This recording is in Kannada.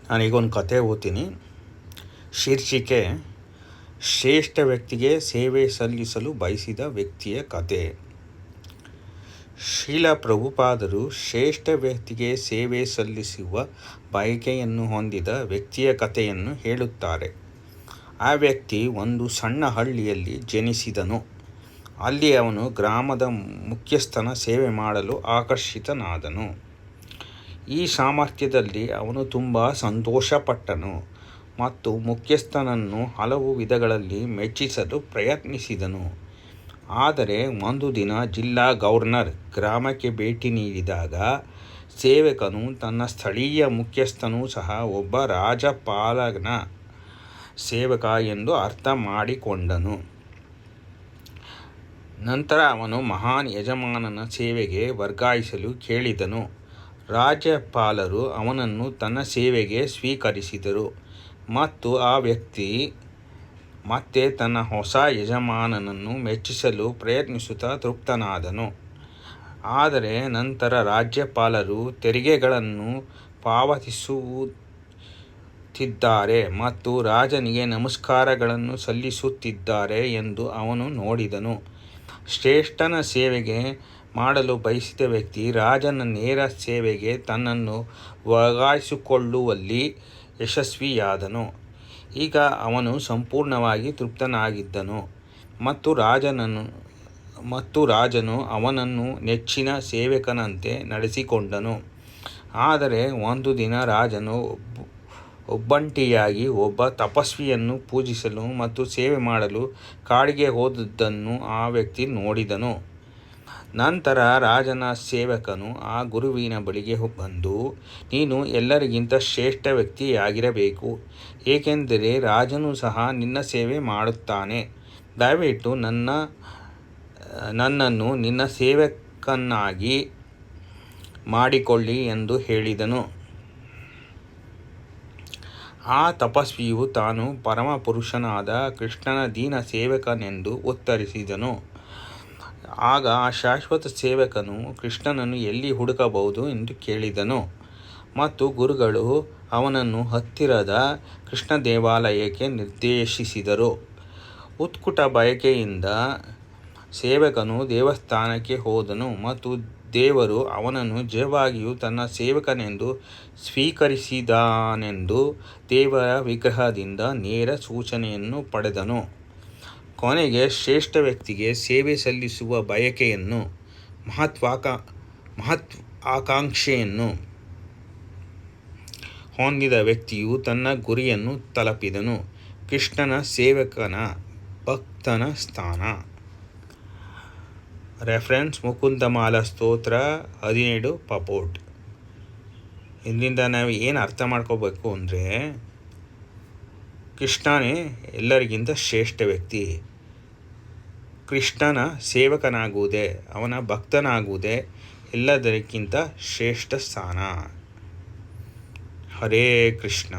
ನಾನೀಗೊಂದು ಕತೆ ಓದ್ತೀನಿ. ಶೀರ್ಷಿಕೆ: ಶ್ರೇಷ್ಠ ವ್ಯಕ್ತಿಗೆ ಸೇವೆ ಸಲ್ಲಿಸಲು ಬಯಸಿದ ವ್ಯಕ್ತಿಯ ಕತೆ. ಶ್ರೀಲ ಪ್ರಭುಪಾದರು ಶ್ರೇಷ್ಠ ವ್ಯಕ್ತಿಗೆ ಸೇವೆ ಸಲ್ಲಿಸುವ ಬಯಕೆಯನ್ನು ಹೊಂದಿದ ವ್ಯಕ್ತಿಯ ಕಥೆಯನ್ನು ಹೇಳುತ್ತಾರೆ. ಆ ವ್ಯಕ್ತಿ ಒಂದು ಸಣ್ಣ ಹಳ್ಳಿಯಲ್ಲಿ ಜನಿಸಿದನು. ಅಲ್ಲಿ ಅವನು ಗ್ರಾಮದ ಮುಖ್ಯಸ್ಥನ ಸೇವೆ ಮಾಡಲು ಆಕರ್ಷಿತನಾದನು. ಈ ಸಾಮರ್ಥ್ಯದಲ್ಲಿ ಅವನು ತುಂಬ ಸಂತೋಷಪಟ್ಟನು ಮತ್ತು ಮುಖ್ಯಸ್ಥನನ್ನು ಹಲವು ವಿಧಗಳಲ್ಲಿ ಮೆಚ್ಚಿಸಲು ಪ್ರಯತ್ನಿಸಿದನು. ಆದರೆ ಒಂದು ದಿನ ಜಿಲ್ಲಾ ಗವರ್ನರ್ ಗ್ರಾಮಕ್ಕೆ ಭೇಟಿ ನೀಡಿದಾಗ ಸೇವಕನು ತನ್ನ ಸ್ಥಳೀಯ ಮುಖ್ಯಸ್ಥನೂ ಸಹ ಒಬ್ಬ ರಾಜ್ಯಪಾಲನ ಸೇವಕ ಎಂದು ಅರ್ಥ ಮಾಡಿಕೊಂಡನು. ನಂತರ ಅವನು ಮಹಾನ್ ಯಜಮಾನನ ಸೇವೆಗೆ ವರ್ಗಾಯಿಸಲು ಕೇಳಿದನು. ರಾಜ್ಯಪಾಲರು ಅವನನ್ನು ತನ್ನ ಸೇವೆಗೆ ಸ್ವೀಕರಿಸಿದರು ಮತ್ತು ಆ ವ್ಯಕ್ತಿ ಮತ್ತೆ ತನ್ನ ಹೊಸ ಯಜಮಾನನನ್ನು ಮೆಚ್ಚಿಸಲು ಪ್ರಯತ್ನಿಸುತ್ತಾ ತೃಪ್ತನಾದನು. ಆದರೆ ನಂತರ ರಾಜ್ಯಪಾಲರು ತೆರಿಗೆಗಳನ್ನು ಪಾವತಿಸುತ್ತಿದ್ದಾರೆ ಮತ್ತು ರಾಜನಿಗೆ ನಮಸ್ಕಾರಗಳನ್ನು ಸಲ್ಲಿಸುತ್ತಿದ್ದಾರೆ ಎಂದು ಅವನು ನೋಡಿದನು. ಶ್ರೇಷ್ಠನ ಸೇವೆಗೆ ಮಾಡಲು ಬಯಸಿದ ವ್ಯಕ್ತಿ ರಾಜನ ನೇರ ಸೇವೆಗೆ ತನ್ನನ್ನು ವರ್ಗಾಯಿಸಿಕೊಳ್ಳುವಲ್ಲಿ ಯಶಸ್ವಿಯಾದನು. ಈಗ ಅವನು ಸಂಪೂರ್ಣವಾಗಿ ತೃಪ್ತನಾಗಿದ್ದನು ಮತ್ತು ರಾಜನು ಅವನನ್ನು ನೆಚ್ಚಿನ ಸೇವಕನಂತೆ ನಡೆಸಿಕೊಂಡನು. ಆದರೆ ಒಂದು ದಿನ ರಾಜನು ಒಬ್ಬಂಟಿಯಾಗಿ ಒಬ್ಬ ತಪಸ್ವಿಯನ್ನು ಪೂಜಿಸಲು ಮತ್ತು ಸೇವೆ ಮಾಡಲು ಕಾಡಿಗೆ ಹೋದದ್ದನ್ನು ಆ ವ್ಯಕ್ತಿ ನೋಡಿದನು. ನಂತರ ರಾಜನ ಸೇವಕನು ಆ ಗುರುವಿನ ಬಳಿಗೆ ಬಂದು, ನೀನು ಎಲ್ಲರಿಗಿಂತ ಶ್ರೇಷ್ಠ ವ್ಯಕ್ತಿಯಾಗಿರಬೇಕು, ಏಕೆಂದರೆ ರಾಜನು ಸಹ ನಿನ್ನ ಸೇವೆ ಮಾಡುತ್ತಾನೆ. ದಯವಿಟ್ಟು ನನ್ನನ್ನು ನಿನ್ನ ಸೇವಕನಾಗಿ ಮಾಡಿಕೊಳ್ಳಿ ಎಂದು ಹೇಳಿದನು. ಆ ತಪಸ್ವಿಯು ತಾನು ಪರಮಪುರುಷನಾದ ಕೃಷ್ಣನ ದೀನ ಸೇವಕನೆಂದು ಉತ್ತರಿಸಿದನು. ಆಗ ಆ ಶಾಶ್ವತ ಸೇವಕನು ಕೃಷ್ಣನನ್ನು ಎಲ್ಲಿ ಹುಡುಕಬಹುದು ಎಂದು ಕೇಳಿದನು ಮತ್ತು ಗುರುಗಳು ಅವನನ್ನು ಹತ್ತಿರದ ಕೃಷ್ಣ ದೇವಾಲಯಕ್ಕೆ ನಿರ್ದೇಶಿಸಿದರು. ಉತ್ಕಟ ಬಯಕೆಯಿಂದ ಸೇವಕನು ದೇವಸ್ಥಾನಕ್ಕೆ ಹೋದನು ಮತ್ತು ದೇವರು ಅವನನ್ನು ನಿಜವಾಗಿಯೂ ತನ್ನ ಸೇವಕನೆಂದು ಸ್ವೀಕರಿಸಿದನೆಂದು ದೇವರ ವಿಗ್ರಹದಿಂದ ನೇರ ಸೂಚನೆಯನ್ನು ಪಡೆದನು. ಕೊನೆಗೆ ಶ್ರೇಷ್ಠ ವ್ಯಕ್ತಿಗೆ ಸೇವೆ ಸಲ್ಲಿಸುವ ಬಯಕೆಯನ್ನು ಮಹತ್ವಾಕಾಂಕ್ಷೆಯನ್ನು ಹೊಂದಿದ ವ್ಯಕ್ತಿಯು ತನ್ನ ಗುರಿಯನ್ನು ತಲುಪಿದನು: ಕೃಷ್ಣನ ಸೇವಕನ ಭಕ್ತನ ಸ್ಥಾನ. ರೆಫರೆನ್ಸ್: ಮುಕುಂದಮಾಲಾ ಸ್ತೋತ್ರ 17 ಪಪೋರ್ಟ್. ಇದರಿಂದ ನಾವು ಏನು ಅರ್ಥ ಮಾಡ್ಕೋಬೇಕು ಅಂದರೆ, ಕೃಷ್ಣನೇ ಎಲ್ಲರಿಗಿಂತ ಶ್ರೇಷ್ಠ ವ್ಯಕ್ತಿ. ಕೃಷ್ಣನ ಸೇವಕನಾಗುವುದೇ, ಅವನ ಭಕ್ತನಾಗುವುದೇ ಎಲ್ಲದಕ್ಕಿಂತ ಶ್ರೇಷ್ಠ ಸ್ಥಾನ. ಹರೇ ಕೃಷ್ಣ.